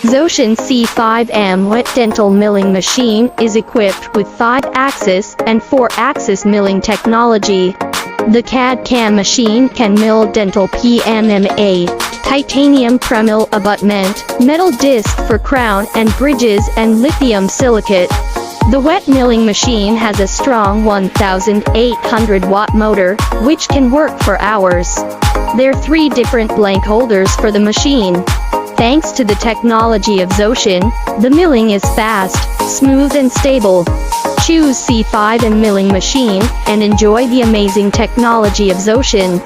Zotion C5m wet dental milling machine is equipped with 5-axis and 4-axis milling technology. The cadcam machine can mill dental PMMA, titanium Premill Abutment, metal disc for crown and bridges, and lithium silicate. The wet milling machine has a strong 1800-watt motor, which can work for hours. There are 3 different blank holders for the machine. Thanks to the technology of Zotion, the milling is fast, smooth and stable. Choose C5m milling machine and enjoy the amazing technology of Zotion.